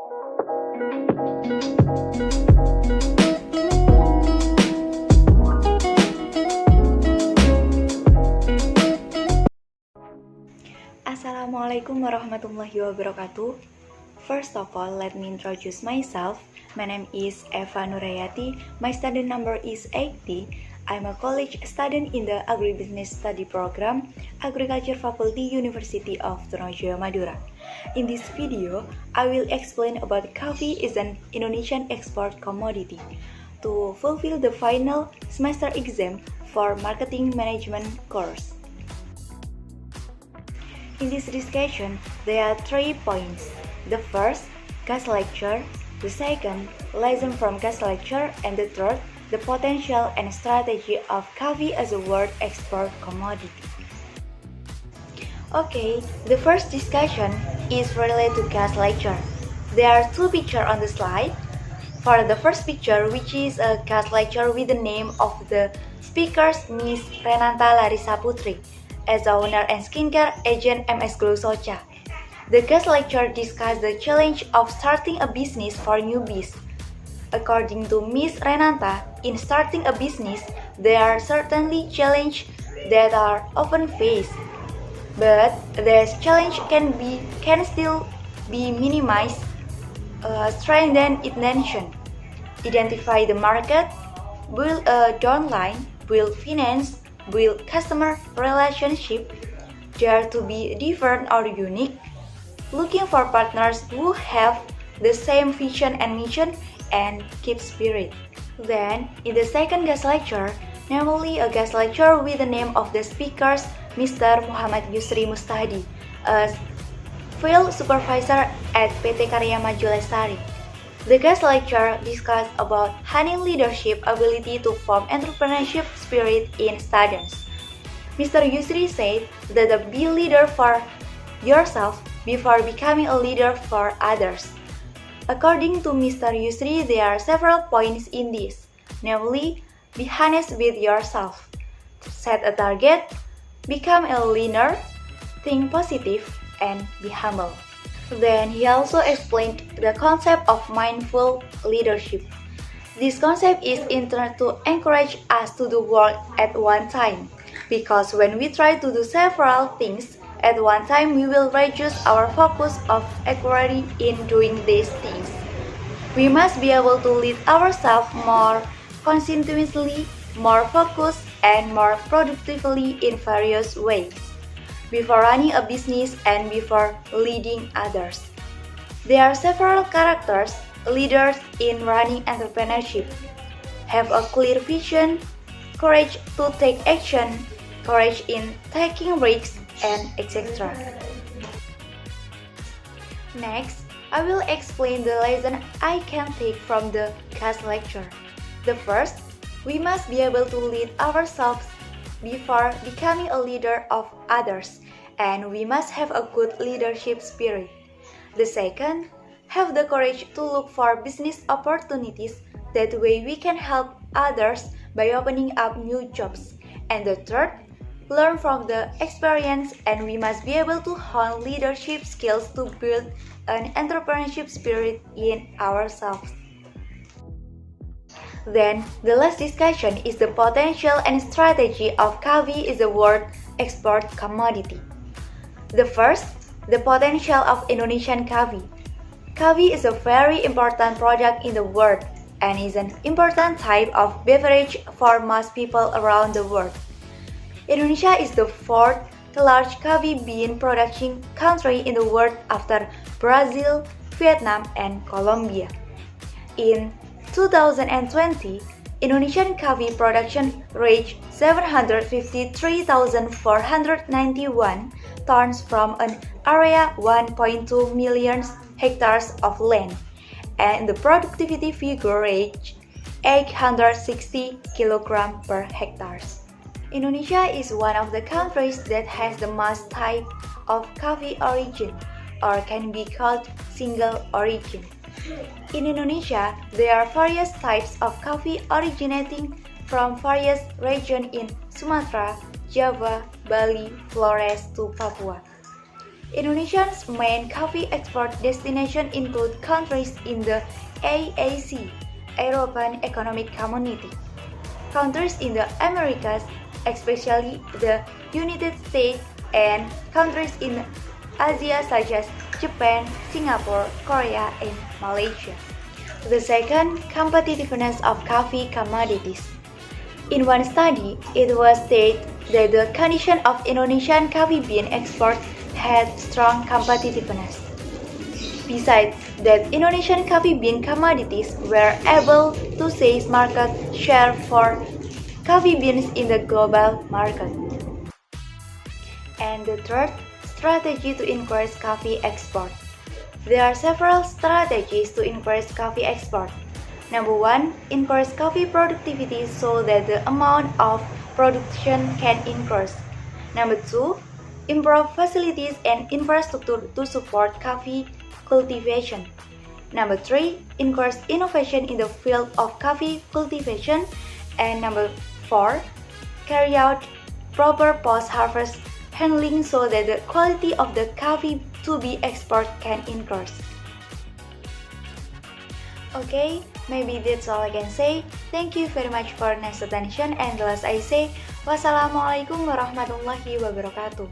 Assalamualaikum warahmatullahi wabarakatuh. First of all, let me introduce myself. My name is Eva Nurhayati. My student number is 80. I'm a college student in the Agribisnis study program, Agriculture Faculty, University of Trunojoyo, Madura. In this video, I will explain about coffee is an Indonesian export commodity. To fulfill the final semester exam for marketing management course. In this discussion, there are 3 points. The first, class lecture. The second, lesson from class lecture. And the third, the potential and strategy of coffee as a world export commodity. Okay, the first discussion is related to class lecture. There are 2 pictures on the slide. For the first picture, which is a class lecture with the name of the speakers, Miss Renata Larissa Putri, as the owner and skincare agent MS Glow Socha. The guest lecture discussed the challenge of starting a business for newbies. According to Miss Renata, in starting a business, there are certainly challenges that are often faced, but this challenge can still be minimized, strengthen intention, identify the market, build a downline, build finance, build customer relationship, dare to be different or unique, looking for partners who have the same vision and mission, and keep spirit. Then, in the second guest lecture, namely a guest lecture with the name of the speakers, Mr. Muhammad Yusri Mustahdi, a field supervisor at PT Karya Maju Lestari. The guest lecture discussed about handling leadership ability to form entrepreneurship spirit in students. Mr. Yusri said that be a leader for yourself before becoming a leader for others. According to Mr. Yusri, there are several points in this, namely, be honest with yourself, set a target, become a learner, think positive, and be humble. Then he also explained the concept of mindful leadership. This concept is intended to encourage us to do work at one time, because when we try to do several things at one time, we will reduce our focus of equity in doing these things. We must be able to lead ourselves more consistently, more focused, and more productively in various ways, before running a business and before leading others. There are several characters, leaders in running entrepreneurship. Have a clear vision, courage to take action, courage in taking risks, and etc. Next, I will explain the lesson I can take from the class lecture. The first, we must be able to lead ourselves before becoming a leader of others, and we must have a good leadership spirit. The second, have the courage to look for business opportunities, that way we can help others by opening up new jobs. And the third, learn from the experience, and we must be able to hone leadership skills to build an entrepreneurship spirit in ourselves. Then, the last discussion is the potential and strategy of coffee as a world export commodity. The first, the potential of Indonesian coffee. Coffee is a very important product in the world and is an important type of beverage for most people around the world. Indonesia is the 4th largest coffee bean production country in the world after Brazil, Vietnam, and Colombia. In 2020, Indonesian coffee production reached 753,491 tons from an area 1.2 million hectares of land, and the productivity figure reached 860 kg per hectare. Indonesia is one of the countries that has the most type of coffee origin, or can be called single origin. In Indonesia, there are various types of coffee originating from various regions in Sumatra, Java, Bali, Flores to Papua. Indonesia's main coffee export destination include countries in the AAC, European Economic Community, countries in the Americas, especially the United States, and countries in Asia such as Japan, Singapore, Korea, and Malaysia. The second, competitiveness of coffee commodities. In one study, it was stated that the condition of Indonesian coffee bean export had strong competitiveness. Besides that, Indonesian coffee bean commodities were able to seize market share for coffee beans in the global market. And the third, strategy to increase coffee export. There are several strategies to increase coffee export. Number 1, increase coffee productivity so that the amount of production can increase. Number 2, improve facilities and infrastructure to support coffee cultivation. Number 3, increase innovation in the field of coffee cultivation. And number 4, carry out proper post-harvest handling so that the quality of the coffee to be exported can increase. Okay, maybe that's all I can say. Thank you very much for nice attention, and last I say, wassalamualaikum warahmatullahi wabarakatuh.